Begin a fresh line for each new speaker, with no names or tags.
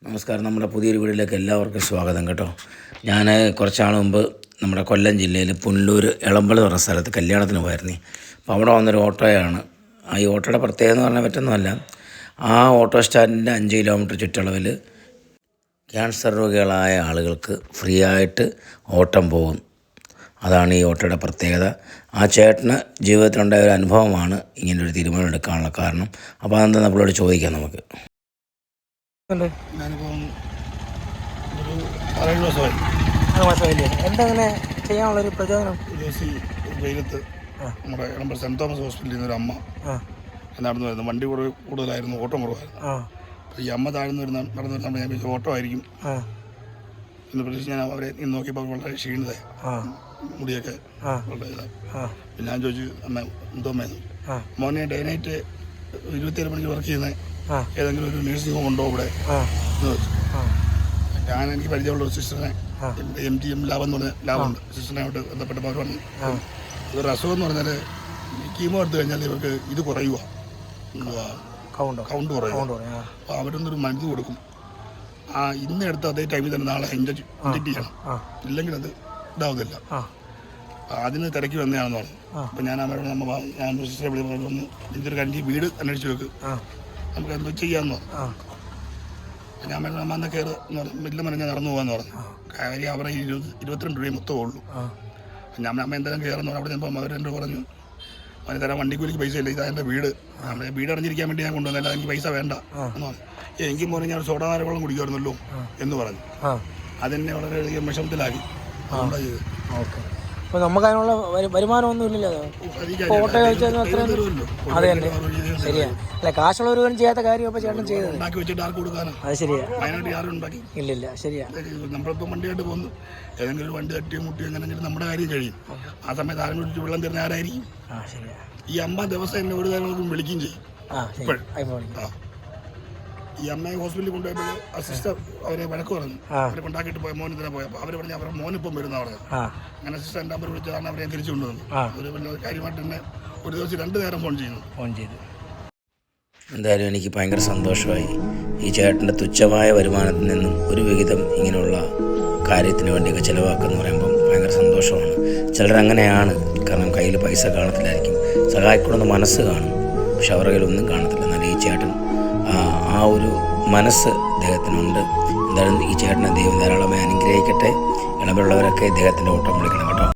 നമസ്കാരം. നമ്മുടെ പുതിയൊരു വീഡിയോയിലേക്ക് എല്ലാവർക്കും സ്വാഗതം കേട്ടോ. ഞാൻ കുറച്ചാൾ മുമ്പ് നമ്മുടെ കൊല്ലം ജില്ലയിൽ പുനലൂർ എളമ്പൾ പറഞ്ഞ സ്ഥലത്ത് കല്യാണത്തിന് പോയിരുന്നു. അപ്പോൾ അവിടെ വന്നൊരു ഓട്ടോയാണ്. ഈ ഓട്ടോയുടെ പ്രത്യേകത എന്ന് പറഞ്ഞാൽ പറ്റുന്നതല്ല, ആ ഓട്ടോ സ്റ്റാൻഡിൻ്റെ 5 കിലോമീറ്റർ ചുറ്റളവിൽ ക്യാൻസർ രോഗികളായ ആളുകൾക്ക് ഫ്രീ ആയിട്ട് ഓട്ടം പോകും. അതാണ് ഈ ഓട്ടോയുടെ പ്രത്യേകത. ആ ചേട്ടന് ജീവിതത്തിലുണ്ടായ ഒരു അനുഭവമാണ് ഇങ്ങനൊരു തീരുമാനം എടുക്കാനുള്ള കാരണം. അപ്പോൾ അതെന്താ നമ്മളോട് ചോദിക്കാം നമുക്ക്.
ഞാനിപ്പം ഒരു 6-7 മാസമായി.
എന്തെങ്ങനെ ചെയ്യാനുള്ളൊരു പ്രചോദനം?
ഒരു ദിവസം വെയിലത്ത് നമ്മുടെ നമ്മുടെ സെൻറ്റ് തോമസ് ഹോസ്പിറ്റലിൽ നിന്നൊരു അമ്മ നടന്നു വരുന്നത്. വണ്ടി കൂടുതലായിരുന്നു, ഓട്ടം കുറവായിരുന്നു. അപ്പോൾ ഈ അമ്മ നടന്നു വരുന്ന ഞാൻ വിളിച്ച ഓട്ടോ ആയിരിക്കും എന്ന് പ്രതീക്ഷിച്ച് ഞാൻ അവരെ ഇന്ന് നോക്കിയപ്പോൾ വളരെ ക്ഷീണിതയായി, മുടിയൊക്കെ വളരെ ഇതായി. പിന്നെ ഞാൻ ചോദിച്ചു, അമ്മ എന്തോ മേന്നു മോനെ ഡേ നൈറ്റ് 27 മണിക്ക് വർക്ക് ചെയ്യുന്നത് ഏതെങ്കിലും ഒരു നഴ്സിംഗ് ഹോം ഉണ്ടോ ഇവിടെ എന്ന് ചോദിച്ചു. ഞാൻ എനിക്ക് പരിചയമുള്ള ഒരു സിസ്റ്ററിനെ MTM ലാബ് എന്ന് പറഞ്ഞ ലാബുണ്ട്, സിസ്റ്ററിനായിട്ട് ബന്ധപ്പെട്ടപ്പോൾ അവർ പറഞ്ഞു ഇതൊരു അസുഖം എന്ന് പറഞ്ഞാൽ കീമോ എടുത്തു കഴിഞ്ഞാൽ ഇവർക്ക് ഇത് കുറയുക, കൗണ്ട് കുറയുക. അപ്പോൾ അവരൊന്നൊരു മരുന്ന് കൊടുക്കും, ഇന്ന് എടുത്ത് അതേ ടൈമിൽ തന്നെ നാളെ ഇഞ്ചക്ട് ചെയ്യണം, ഇല്ലെങ്കിൽ അത് ഇതാവുന്നില്ല. അതിന് തിരക്കി വന്നതാണെന്ന് പറഞ്ഞു. അപ്പോൾ ഞാൻ അവരോട് ഞാൻ സിസ്റ്ററെ വിളിച്ച് വന്ന് ഇതൊരു കാര്യം വീട് അന്വേഷിച്ച് വെക്ക്, നമുക്ക് എന്തോ ചെയ്യാമെന്ന് പറഞ്ഞു. ഞാൻ അമ്മ എന്നാൽ കയറ് എന്ന് പറഞ്ഞു, വലിയ മനഞ്ഞാൽ നടന്നു പോകാമെന്ന് പറഞ്ഞു. കാര്യം അവരെ 22 രൂപയെ മൊത്തമേ ഉള്ളൂ. ഞാൻ അമ്മ എന്തായാലും കയറുന്നു അവിടെ ചെന്നപ്പോൾ അവരെൻ്റെ പറഞ്ഞു, അവന് തരാൻ വണ്ടിക്കൂലിക്ക് പൈസ ഇല്ല, ഇതാ എൻ്റെ വീട്, നമ്മുടെ വീട് അടഞ്ഞിരിക്കാൻ വേണ്ടി ഞാൻ കൊണ്ടുവന്നില്ല, എനിക്ക് പൈസ വേണ്ട എന്ന് പറഞ്ഞു. എനിക്ക് മോനെ ഞാൻ സോഡാനാര വെള്ളം കുടിക്കുമായിരുന്നല്ലോ എന്ന് പറഞ്ഞു. അതെന്നെ വളരെയധികം വിഷമത്തിലാക്കി. അതുകൊണ്ടാണ് ചെയ്തത്.
അപ്പോൾ നമുക്ക് അതിനുള്ള വരുമാനമൊന്നും ഇല്ലല്ലോ. ഓട്ടോ ചോദിച്ചാൽ അത്രയും അതെ തന്നെ, ശരിയാണ്. അല്ല, കാശുള്ളവരും ചെയ്യാത്ത കാര്യം അപ്പോൾ ചേട്ടൻ ചെയ്തത്
ഉണ്ടാക്കി വെച്ചിട്ട് ആർക്ക് കൊടുക്കാനാണ്?
അത് ശരിയാ,
വയനാട്ടിൽ ആരും ഉണ്ടാക്കി
ഇല്ലില്ല. ശരിയാ,
നമ്മളിപ്പോൾ വണ്ടിയായിട്ട് പോകുന്നു, ഏതെങ്കിലും ഒരു വണ്ടി തട്ടിയോ മുട്ടിയോ അങ്ങനെ നമ്മുടെ കാര്യം കഴിയും. ആ സമയത്ത് ആരും വിളിച്ച് വെള്ളം തരുന്ന ആരായിരിക്കും? ഈ അമ്മ ദിവസം എന്നെ ഒരു കാര്യങ്ങൾക്കും വിളിക്കുകയും ചെയ്യും. ഈ അമ്മയെ ഹോസ്പിറ്റലിൽ കൊണ്ടുപോയപ്പോൾ ആ സിസ്റ്റർ അവരെ വഴക്ക് പറഞ്ഞു, അവരെ കൊണ്ടാക്കിയിട്ട് പോയ മോന് തന്നെ പോയപ്പോൾ അവർ പറഞ്ഞ് അവരുടെ മോനിപ്പം വരുന്ന പറഞ്ഞത്. അങ്ങനെ സിസ്റ്റർ എൻ്റെ നമ്പർ വിളിച്ചതാണ് അവരെ തിരിച്ചു കൊണ്ടുവന്നത്. ഒരു വലിയ കാര്യമായിട്ട് തന്നെ ഒരു ദിവസം 2 നേരം ഫോൺ ചെയ്തു.
എന്തായാലും എനിക്ക് ഭയങ്കര സന്തോഷമായി. ഈ ചേട്ടൻ്റെ തുച്ഛമായ വരുമാനത്തിൽ നിന്നും ഒരു വിഹിതം ഇങ്ങനെയുള്ള കാര്യത്തിന് വേണ്ടിയൊക്കെ ചിലവാക്കുമെന്ന് പറയുമ്പം ഭയങ്കര സന്തോഷമാണ്. ചിലരങ്ങനെയാണ്, കാരണം കയ്യിൽ പൈസ കാണത്തില്ലായിരിക്കും, സഹായിക്കണമെന്ന് മനസ്സ് കാണും, പക്ഷെ അവരുടെ കയ്യിലൊന്നും കാണത്തില്ല. എന്നാൽ ഈ ചേട്ടൻ ആ ഒരു മനസ്സ് അദ്ദേഹത്തിനുണ്ട്. എന്തായാലും ഈ ചേട്ടനെ ദൈവം ധാരാളമായി അനുഗ്രഹിക്കട്ടെ. ഇളവുള്ളവരൊക്കെ ഇദ്ദേഹത്തിൻ്റെ ഓട്ടം വിളിക്കണം കേട്ടോ.